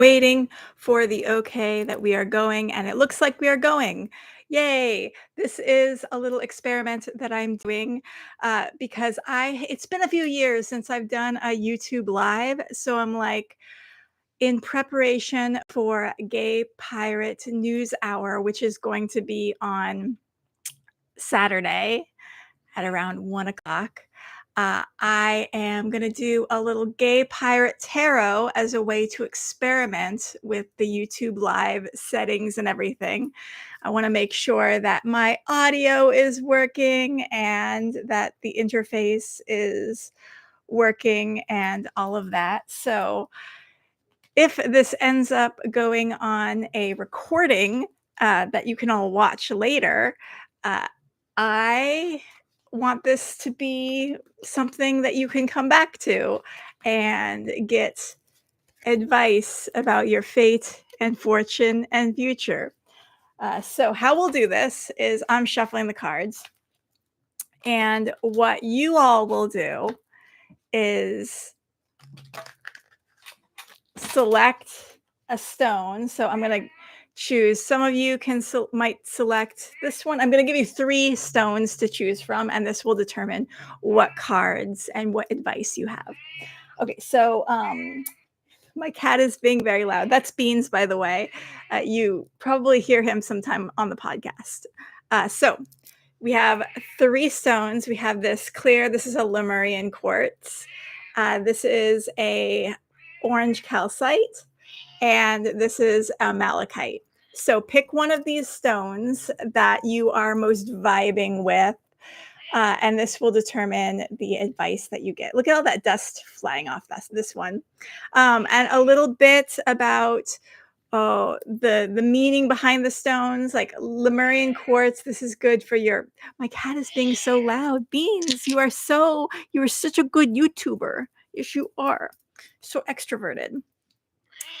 Waiting for the okay that we are going, and it looks like we are going. Yay! This is a little experiment that I'm doing because it's been a few years since I've done a YouTube live. So I'm like in preparation for Gay Pirate News Hour, which is going to be on Saturday at around 1 o'clock. I am going to do a little gay pirate tarot as a way to experiment with the YouTube live settings and everything. I want to make sure that my audio is working and that the interface is working and all of that. So, if this ends up going on a recording that you can all watch later, uh, I want this to be something that you can come back to and get advice about your fate and fortune and future. So, how we'll do this is I'm shuffling the cards, and what you all will do is select a stone. So I'm going to choose. Some of you might select this one. I'm going to give you 3 stones to choose from, and this will determine what cards and what advice you have. Okay, so my cat is being very loud. That's Beans, by the way. You probably hear him sometime on the podcast. So we have 3 stones. We have this clear. This is a Lemurian quartz. This is a orange calcite, and this is a malachite. So pick one of these stones that you are most vibing with, and this will determine the advice that you get. Look at all that dust flying off this one. And a little bit about the meaning behind the stones, like Lemurian quartz. This is good for your. My cat is being so loud. Beans, you are such a good YouTuber. Yes, you are. So extroverted.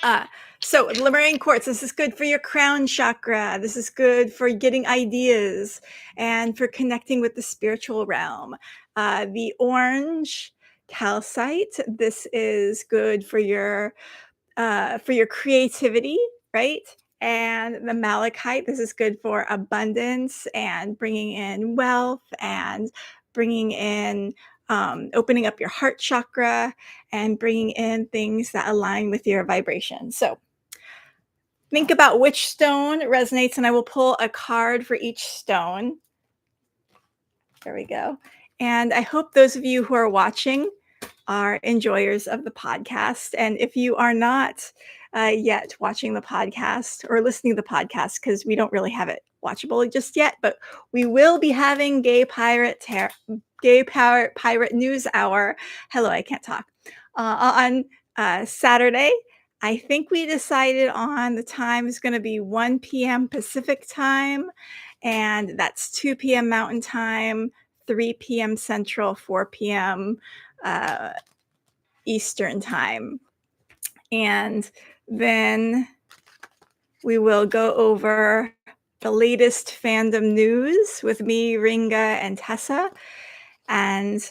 Uh, so Lemurian quartz, this is good for your crown chakra. This is good for getting ideas and for connecting with the spiritual realm. The orange calcite, this is good for your creativity, right? And the malachite, this is good for abundance and bringing in wealth and bringing in opening up your heart chakra and bringing in things that align with your vibration. So think about which stone resonates, and I will pull a card for each stone. There we go. And I hope those of you who are watching are enjoyers of the podcast. And if you are not yet watching the podcast or listening to the podcast, because we don't really have it watchable just yet, but we will be having Pirate News Hour. Hello, I can't talk. On Saturday. I think we decided on the time is going to be 1 p.m. Pacific time, and that's 2 p.m. Mountain time, 3 p.m. Central, 4 p.m. Eastern time. And then we will go over the latest fandom news with me, Ringa, and Tessa. And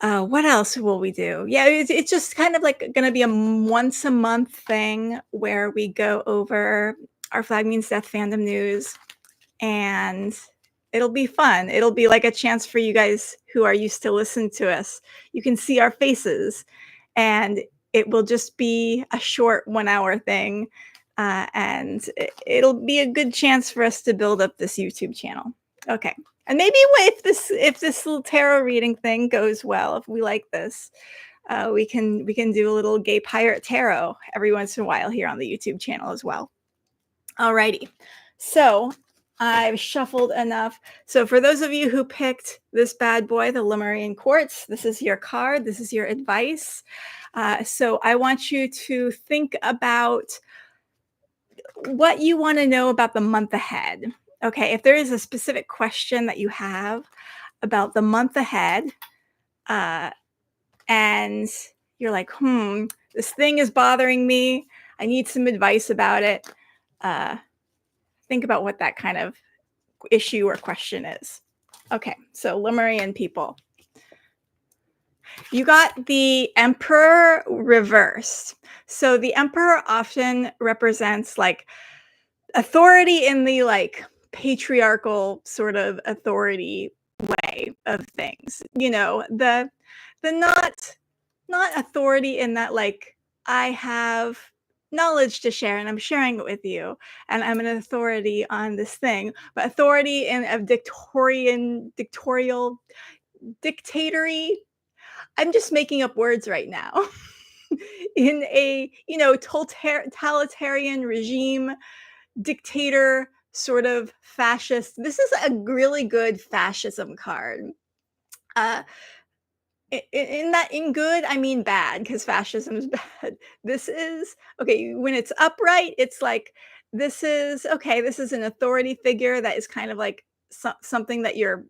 what else will we do? Yeah, it's just kind of like going to be a once a month thing where we go over our Flag Means Death fandom news, and it'll be fun. It'll be like a chance for you guys who are used to listen to us. You can see our faces, and it will just be a short 1 hour thing. And it'll be a good chance for us to build up this YouTube channel. Okay. And maybe if this little tarot reading thing goes well, if we like this, we can do a little gay pirate tarot every once in a while here on the YouTube channel as well. Alrighty. So I've shuffled enough. So for those of you who picked this bad boy, the Lemurian quartz, this is your card. This is your advice. So I want you to think about what you want to know about the month ahead. Okay, if there is a specific question that you have about the month ahead, and you're like, this thing is bothering me. I need some advice about it. Think about what that kind of issue or question is. Okay, so Lemurian people. You got the Emperor reversed. So the Emperor often represents like authority in the like patriarchal sort of authority way of things. The not authority in that like I have knowledge to share and I'm sharing it with you and I'm an authority on this thing, but authority in a dictatorial dictatory. I'm just making up words right now. In a, totalitarian regime, dictator, sort of fascist. This is a really good fascism card. Uh, in that, in good, I mean bad, because fascism is bad. This is okay when it's upright. It's like this is okay. This is an authority figure that is kind of like something that you're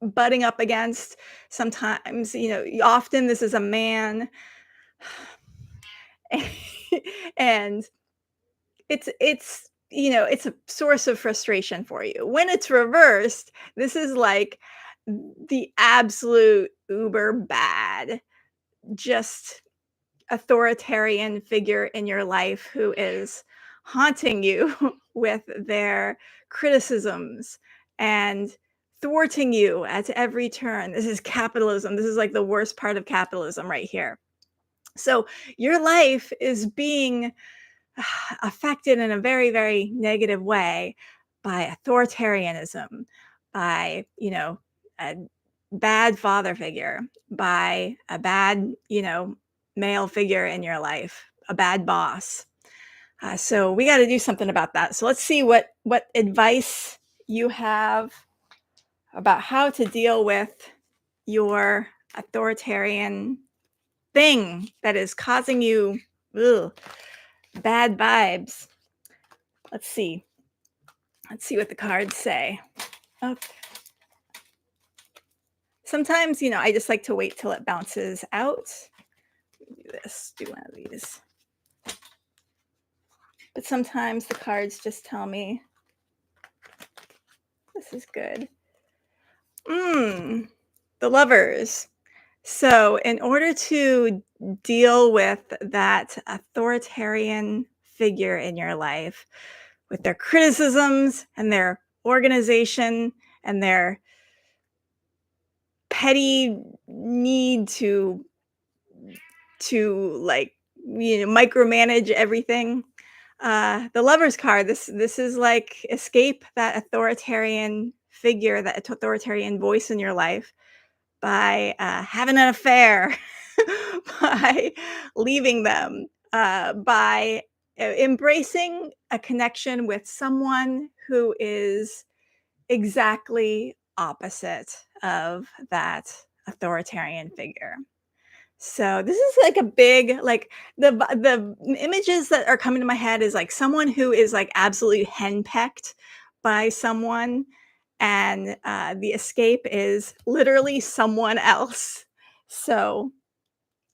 butting up against. Sometimes, often this is a man, and it's a source of frustration for you. When it's reversed, this is like the absolute uber bad, just authoritarian figure in your life who is haunting you with their criticisms and thwarting you at every turn. This is capitalism. This is like the worst part of capitalism right here. So your life is being affected in a very, very negative way by authoritarianism, by, a bad father figure, by a bad, male figure in your life, a bad boss. So we got to do something about that. So let's see what advice you have about how to deal with your authoritarian thing that is causing you ugh, bad vibes. Let's see. Let's see what the cards say. Oh, sometimes, I just like to wait till it bounces out. Do this, do one of these. But sometimes the cards just tell me this is good. The Lovers. So, in order to deal with that authoritarian figure in your life, with their criticisms and their organization and their petty need to like micromanage everything, the Lovers card, this is like escape that authoritarian figure, that authoritarian voice in your life by having an affair, by leaving them, by embracing a connection with someone who is exactly opposite of that authoritarian figure. So this is like a big like the images that are coming to my head is like someone who is like absolutely henpecked by someone, and the escape is literally someone else. So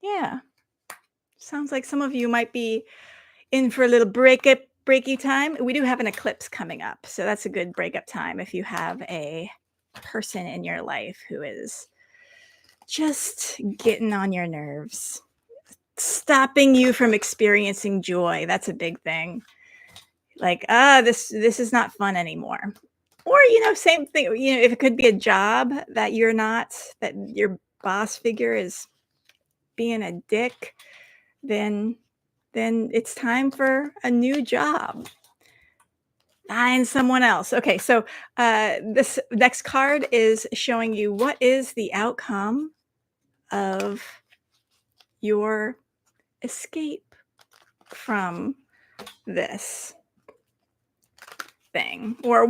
yeah, sounds like some of you might be in for a little breaky time. We do have an eclipse coming up, so that's a good breakup time if you have a person in your life who is just getting on your nerves, stopping you from experiencing joy. That's a big thing. Like, this is not fun anymore. Or, same thing, if it could be a job that that your boss figure is being a dick, then it's time for a new job. Find someone else. Okay, so this next card is showing you what is the outcome of your escape from this thing, or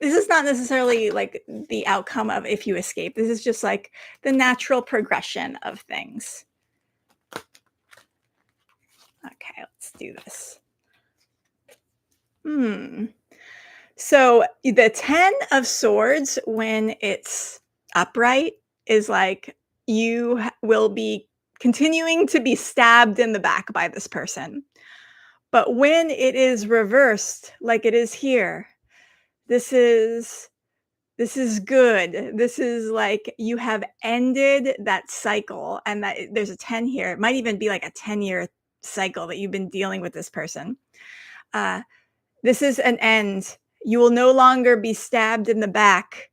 this is not necessarily like the outcome of if you escape. This is just like the natural progression of things. Okay, let's do this. So the 10 of Swords, when it's upright, is like you will be continuing to be stabbed in the back by this person. But when it is reversed, like it is here, this is This is good. This is like you have ended that cycle, and that there's a 10 here. It might even be like a 10-year cycle that you've been dealing with this person. Uh, this is an end. You will no longer be stabbed in the back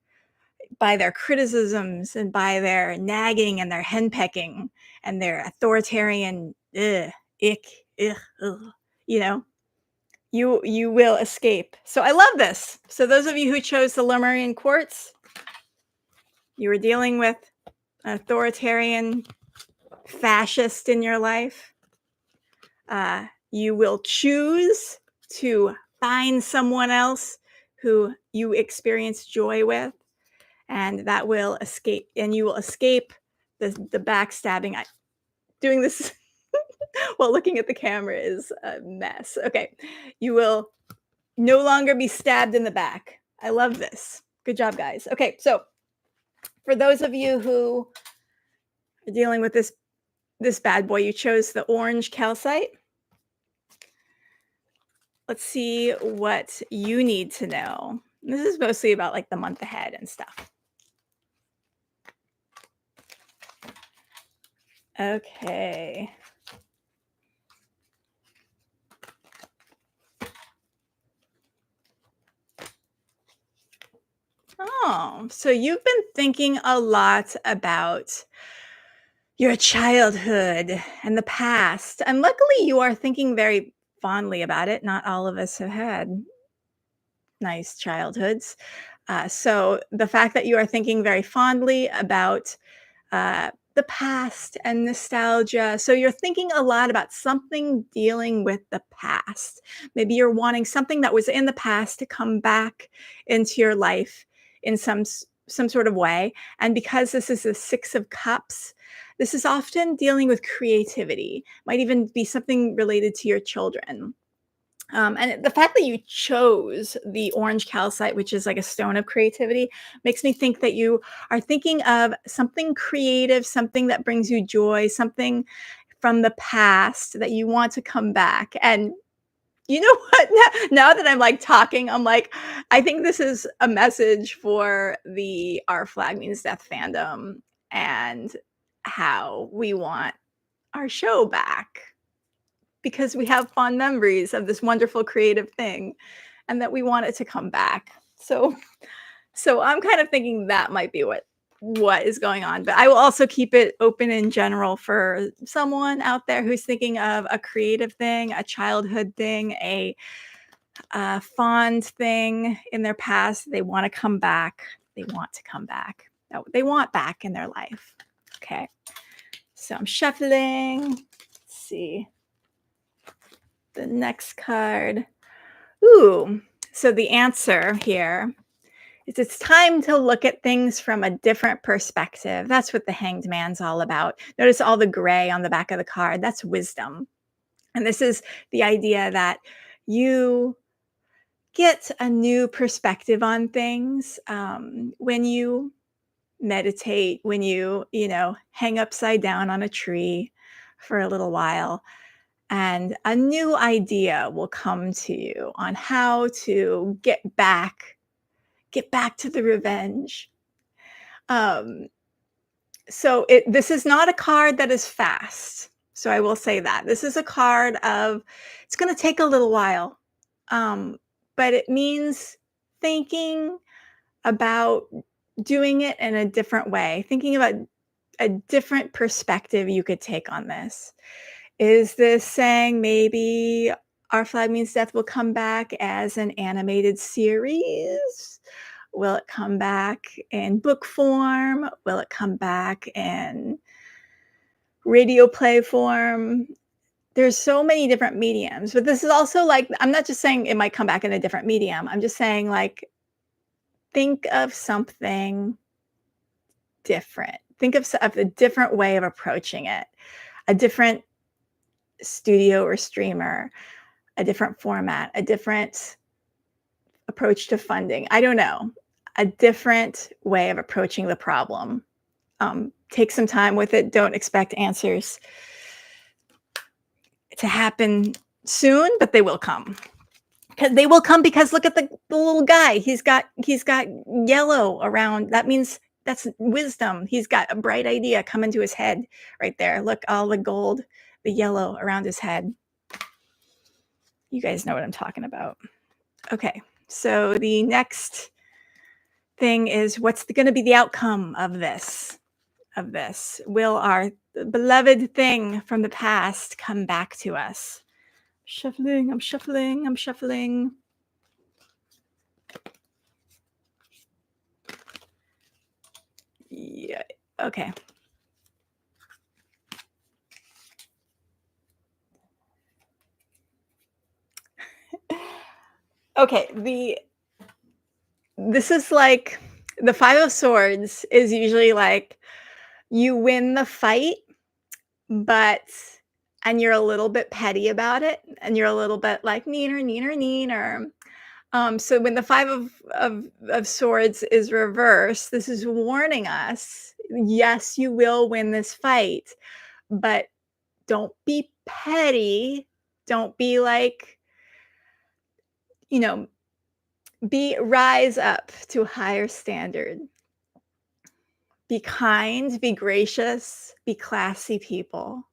by their criticisms and by their nagging and their henpecking and their authoritarian ick, ugh, ugh, you know, you will escape. So I love this. So those of you who chose the Lemurian quartz, you were dealing with an authoritarian fascist in your life. You will choose to find someone else who you experience joy with, and that will escape, and you will escape the backstabbing. Doing this while looking at the camera is a mess. Okay, you will no longer be stabbed in the back. I love this. Good job, guys. Okay, so for those of you who are dealing with this bad boy, you chose the orange calcite. Let's see what you need to know. This is mostly about like the month ahead and stuff. Okay. Oh, so you've been thinking a lot about your childhood and the past, and luckily you are thinking very fondly about it. Not all of us have had nice childhoods. So the fact that you are thinking very fondly about the past and nostalgia. So you're thinking a lot about something dealing with the past. Maybe you're wanting something that was in the past to come back into your life in some sort of way. And because this is the 6 of Cups, this is often dealing with creativity. Might even be something related to your children. And the fact that you chose the orange calcite, which is like a stone of creativity, makes me think that you are thinking of something creative, something that brings you joy, something from the past that you want to come back. And you know what? Now that I'm like talking, I'm like, I think this is a message for the Our Flag Means Death fandom and how we want our show back because we have fond memories of this wonderful creative thing and that we want it to come back. So I'm kind of thinking that might be what is going on, but I will also keep it open in general for someone out there who's thinking of a creative thing, a childhood thing, a fond thing in their past. They want to come back. They want to come back. They want back in their life. Okay. So I'm shuffling. Let's see. The next card. Ooh, so the answer here is it's time to look at things from a different perspective. That's what the Hanged Man's all about. Notice all the gray on the back of the card. That's wisdom. And this is the idea that you get a new perspective on things when you meditate, when you hang upside down on a tree for a little while. And a new idea will come to you on how to get back to the revenge. So this is not a card that is fast. So I will say that this is a card of it's going to take a little while, but it means thinking about doing it in a different way, thinking about a different perspective you could take on this. Is this saying maybe Our Flag Means Death will come back as an animated series? Will it come back in book form? Will it come back in radio play form? There's so many different mediums, but this is also like, I'm not just saying it might come back in a different medium. I'm just saying, like, think of something different. Think of a different way of approaching it, a different studio or streamer, a different format, a different approach to funding. I don't know, a different way of approaching the problem. Take some time with it. Don't expect answers to happen soon, but they will come. 'Cause they will come because look at the little guy. He's got yellow around. That means that's wisdom. He's got a bright idea coming to his head right there. Look, all the gold, the yellow around his head. You guys know what I'm talking about. Okay. So the next thing is what's gonna be the outcome of this? Will our beloved thing from the past come back to us? Shuffling, I'm shuffling, I'm shuffling. Yeah. Okay. Okay. This is like the 5 of swords is usually like you win the fight, but and you're a little bit petty about it, and you're a little bit like neener, neener, neener. So when the 5 of swords is reversed, this is warning us, yes, you will win this fight, but don't be petty. Don't be like, you know, be rise up to a higher standard. Be kind, be gracious, be classy people.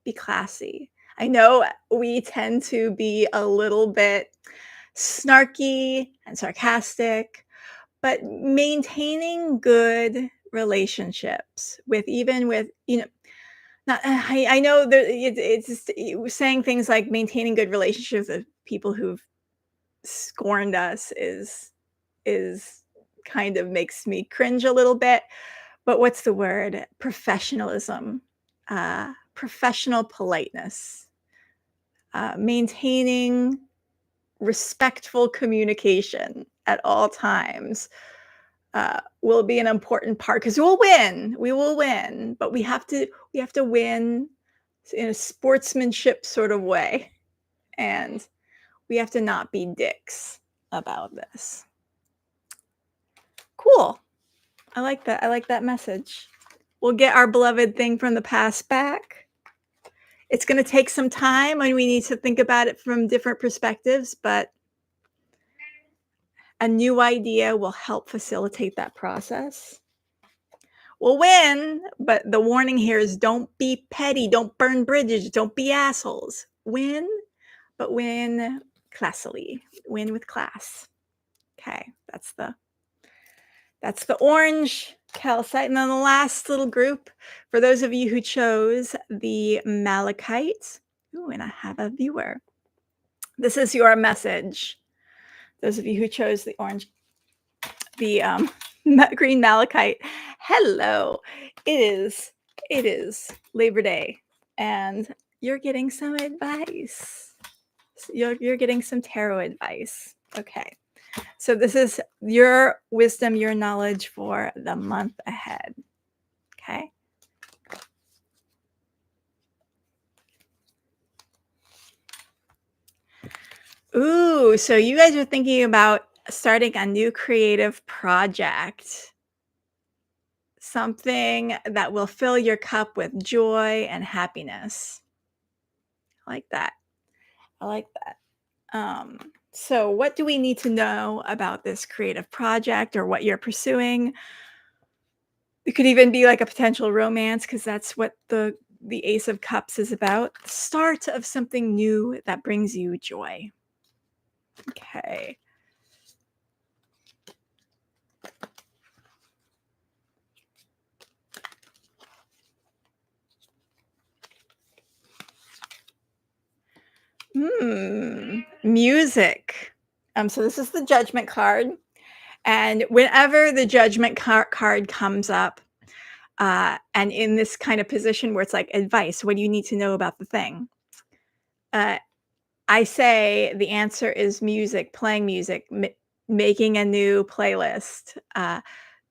Be classy. I know we tend to be a little bit snarky and sarcastic, but maintaining good relationships with even with, not I know that it's just saying things like maintaining good relationships with people who've scorned us is kind of makes me cringe a little bit, but what's the word? Professionalism, professional politeness, maintaining respectful communication at all times will be an important part because we'll win. We will win, but we have to win in a sportsmanship sort of way, and we have to not be dicks about this. Cool. I like that. I like that message. We'll get our beloved thing from the past back. It's going to take some time and we need to think about it from different perspectives, but a new idea will help facilitate that process. We'll win, but the warning here is don't be petty, don't burn bridges, don't be assholes. Win, but win classily. Win with class. Okay, that's the orange calcite. And then the last little group, for those of you who chose the malachite. Ooh, and I have a viewer. This is your message. Those of you who chose the orange, the green malachite. Hello. It is Labor Day, and you're getting some advice. You're getting some tarot advice. Okay. So this is your wisdom, your knowledge for the month ahead. Okay. Ooh, so you guys are thinking about starting a new creative project. Something that will fill your cup with joy and happiness. I like that. I like that. So what do we need to know about this creative project or what you're pursuing? It could even be like a potential romance because that's what the Ace of Cups is about. The start of something new that brings you joy. Okay. Music. So this is the Judgment card, and whenever the Judgment card comes up, and in this kind of position where it's like advice, what do you need to know about the thing? Uh, I say the answer is music, playing music, making a new playlist,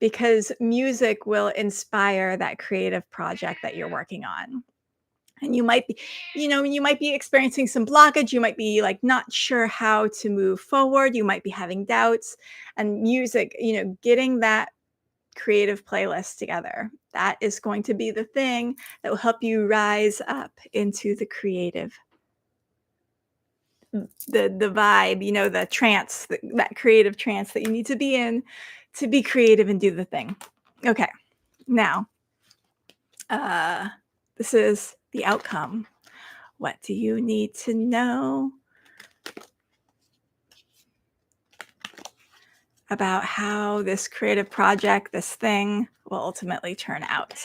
because music will inspire that creative project that you're working on. And you might be experiencing some blockage. You might be like not sure how to move forward. You might be having doubts. And music, getting that creative playlist together, that is going to be the thing that will help you rise up into the creative the vibe, the trance, that creative trance that you need to be in to be creative and do the thing. Okay, now, uh, this is the outcome. What do you need to know about how this creative project, this thing, will ultimately turn out?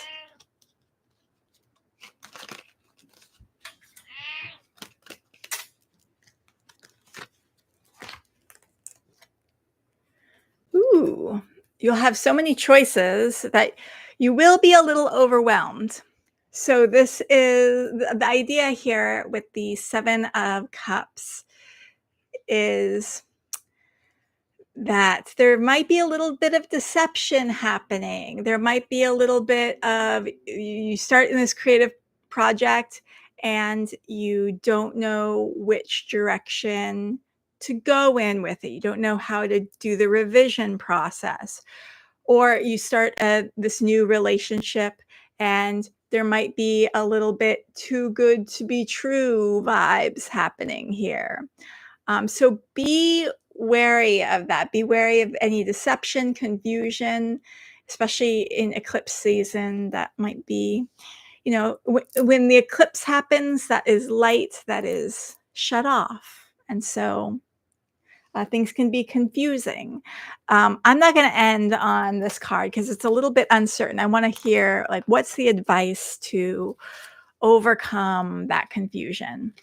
Ooh, you'll have so many choices that you will be a little overwhelmed. So this is the idea here with the 7 of cups is that there might be a little bit of deception happening. There might be a little bit of you start in this creative project and you don't know which direction to go in with it. You don't know how to do the revision process. Or you start this new relationship and there might be a little bit too good to be true vibes happening here. So be wary of that. Be wary of any deception, confusion, especially in eclipse season. That might be, when the eclipse happens, that is light that is shut off. And so things can be confusing. I'm not going to end on this card because it's a little bit uncertain. I want to hear, like, what's the advice to overcome that confusion?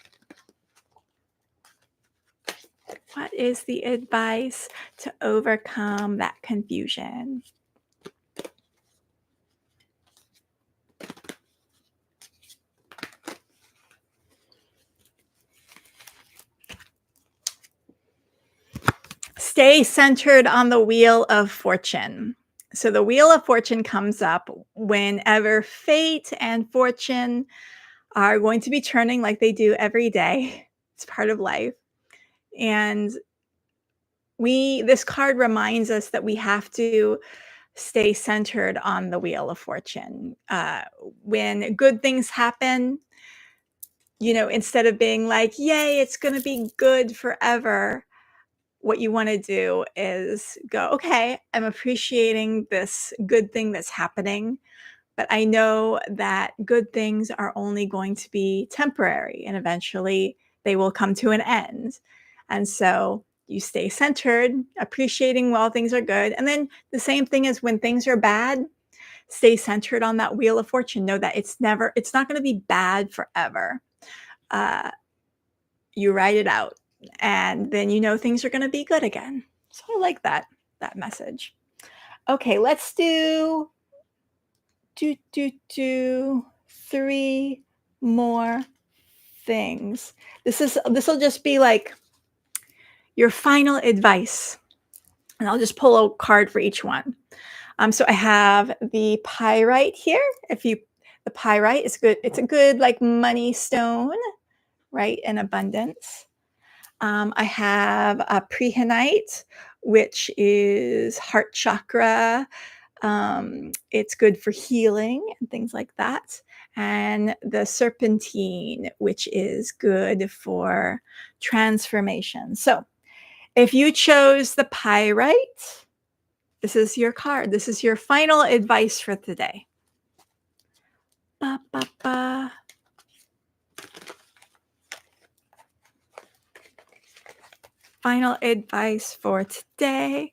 What is the advice to overcome that confusion? Stay centered on the Wheel of Fortune. So the Wheel of Fortune comes up whenever fate and fortune are going to be turning like they do every day. It's part of life. And this card reminds us that we have to stay centered on the Wheel of Fortune. When good things happen, instead of being like, yay, it's going to be good forever, what you want to do is go, okay, I'm appreciating this good thing that's happening, but I know that good things are only going to be temporary and eventually they will come to an end. And so you stay centered, appreciating while things are good. And then the same thing as when things are bad, stay centered on that Wheel of Fortune. Know that it's not going to be bad forever. Uh, you write it out and then things are going to be good again. So I like that message. Okay, let's do 3 more things. This will just be like your final advice, and I'll just pull a card for each one. So I have the pyrite here. The pyrite is good. It's a good like money stone, right? In abundance. I have a prehenite, which is heart chakra. It's good for healing and things like that. And the serpentine, which is good for transformation. So if you chose the pyrite, this is your card. This is your final advice for today. Ba, ba, ba. Final advice for today.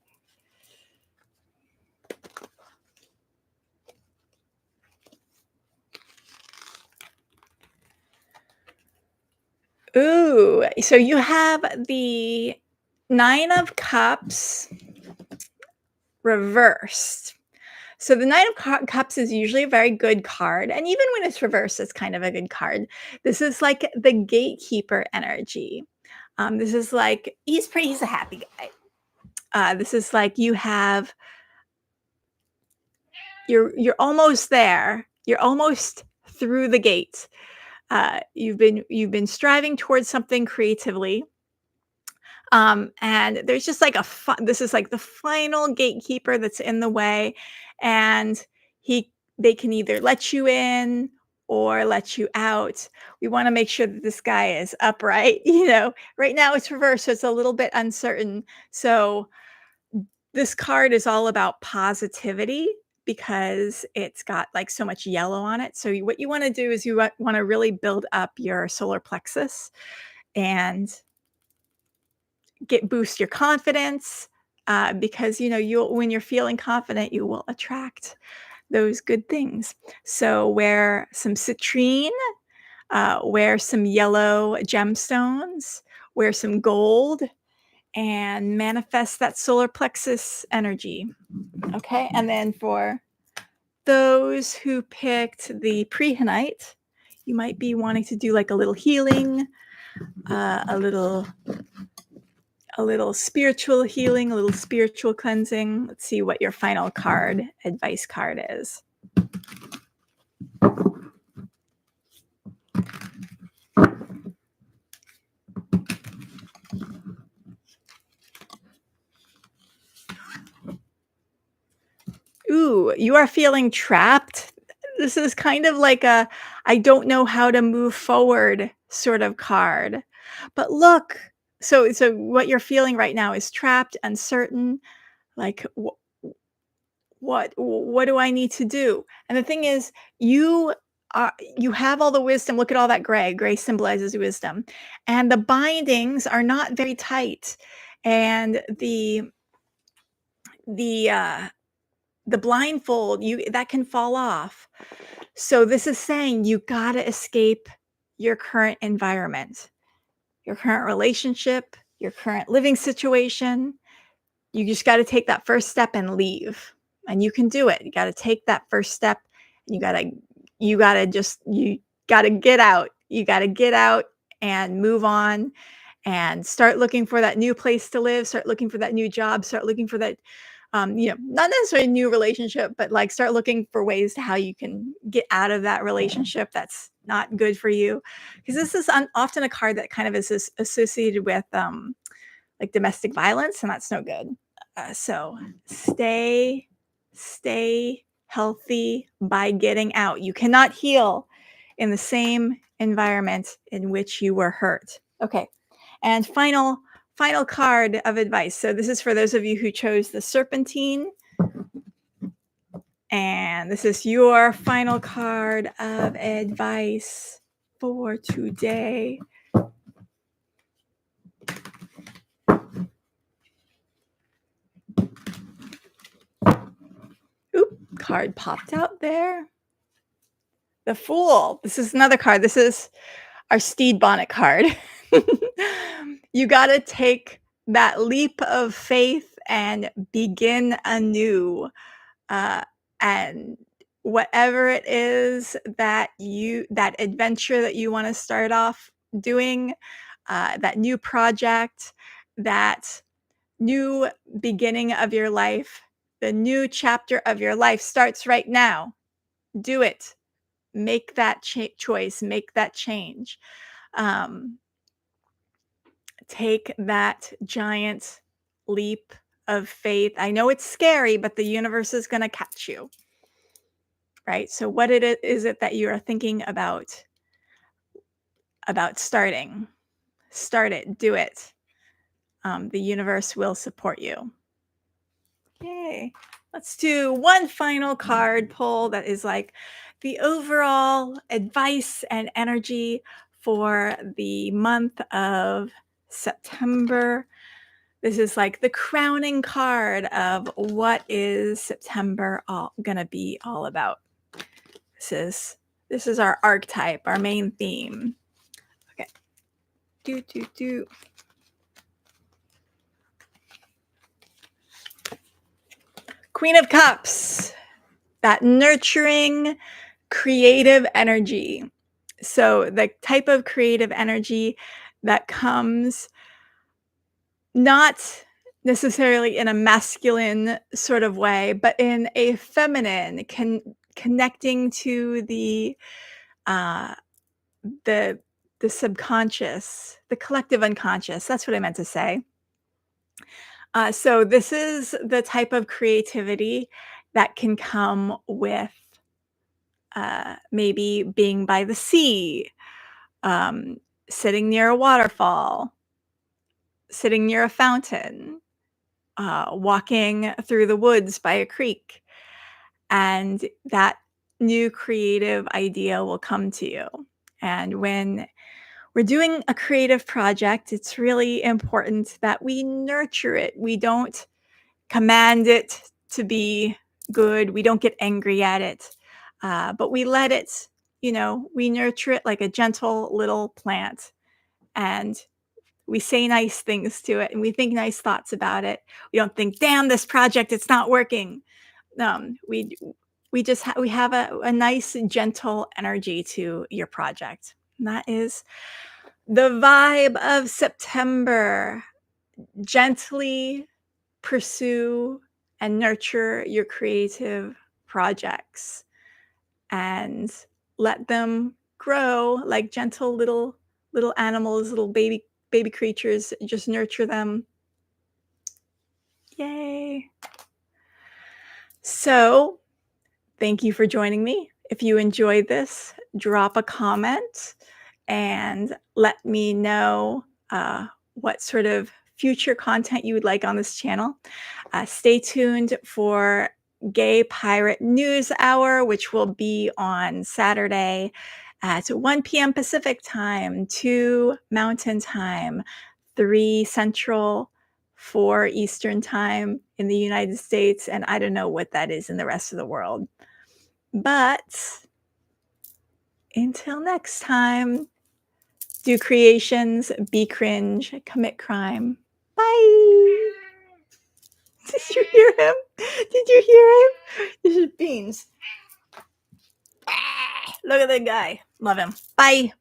Ooh, so you have the 9 of Cups reversed. So the 9 of Cups is usually a very good card, and even when it's reversed, it's kind of a good card. This is like the gatekeeper energy. This is like he's a happy guy. This is like you're almost there. You're almost through the gate. You've been striving towards something creatively. And there's just like this is like the final gatekeeper that's in the way, and they can either let you in or let you out. We want to make sure that this guy is upright. You know, right now it's reversed, so it's a little bit uncertain. So this card is all about positivity because it's got like so much yellow on it. So what you want to do is you want to really build up your solar plexus and get boost your confidence, because you know you'll when you're feeling confident you will attract those good things. So wear some citrine, wear some yellow gemstones, wear some gold, and manifest that solar plexus energy. Okay, and then for those who picked the prehenite, you might be wanting to do like a little healing, a little spiritual healing, a little spiritual cleansing. Let's see what your final card, advice card is. Ooh, you are feeling trapped. This is kind of like a I don't know how to move forward sort of card. But look, so what you're feeling right now is trapped, uncertain, like what do I need to do? And the thing is, you have all the wisdom. Look at all that gray. Gray symbolizes wisdom. And the bindings are not very tight. And the uh the blindfold, you that can fall off. So this is saying you got to escape your current environment, your current relationship, your current living situation. You just got to take that first step and leave. And you can do it. You got to take that first step. You got to get out. You got to get out and move on and start looking for that new place to live, start looking for that new job, start looking for that not necessarily a new relationship, but like start looking for ways to how you can get out of that relationship that's not good for you. Because this is often a card that kind of is associated with like domestic violence, and that's no good. So stay healthy by getting out. You cannot heal in the same environment in which you were hurt. Okay. And final card of advice. So this is for those of you who chose the serpentine. And this is your final card of advice for today. Oop, card popped out there. The Fool. This is another card. This is our Steed Bonnet card. You got to take that leap of faith and begin anew. And whatever it is that adventure that you want to start off doing, that new project, that new beginning of your life, the new chapter of your life starts right now. Do it. Make that choice, make that change. Take that giant leap of faith. I know it's scary, but the universe is going to catch you. Right? So what is it that you are thinking about starting? Start it, do it. The universe will support you. Yay. Let's do one final card pull that is like the overall advice and energy for the month of September. This is like the crowning card of what is September gonna be all about. This is our archetype, our main theme. Okay. Do. Queen of Cups, that nurturing, creative energy. So the type of creative energy that comes not necessarily in a masculine sort of way, but in a feminine, connecting to the subconscious, the collective unconscious. That's what I meant to say. So this is the type of creativity that can come with maybe being by the sea, um, sitting near a waterfall, sitting near a fountain, walking through the woods by a creek, and that new creative idea will come to you. And when we're doing a creative project, it's really important that we nurture it. We don't command it to be good. We don't get angry at it, but we let it, we nurture it like a gentle little plant. And we say nice things to it and we think nice thoughts about it. We don't think, damn, this project, it's not working. We have a nice, gentle energy to your project. And that is the vibe of September. Gently pursue and nurture your creative projects and let them grow like gentle little animals, little baby creatures. Just nurture them. Yay. So, thank you for joining me. If you enjoyed this, drop a comment and let me know what sort of future content you would like on this channel. Stay tuned for Gay Pirate News Hour, which will be on Saturday at 1 p.m. Pacific Time, 2 Mountain Time, 3 Central, 4 Eastern Time in the United States, and I don't know what that is in the rest of the world. But until next time, do creations, be cringe, commit crime. Bye. Did you hear him? Did you hear him? This is Beans. Look at that guy. Love him. Bye.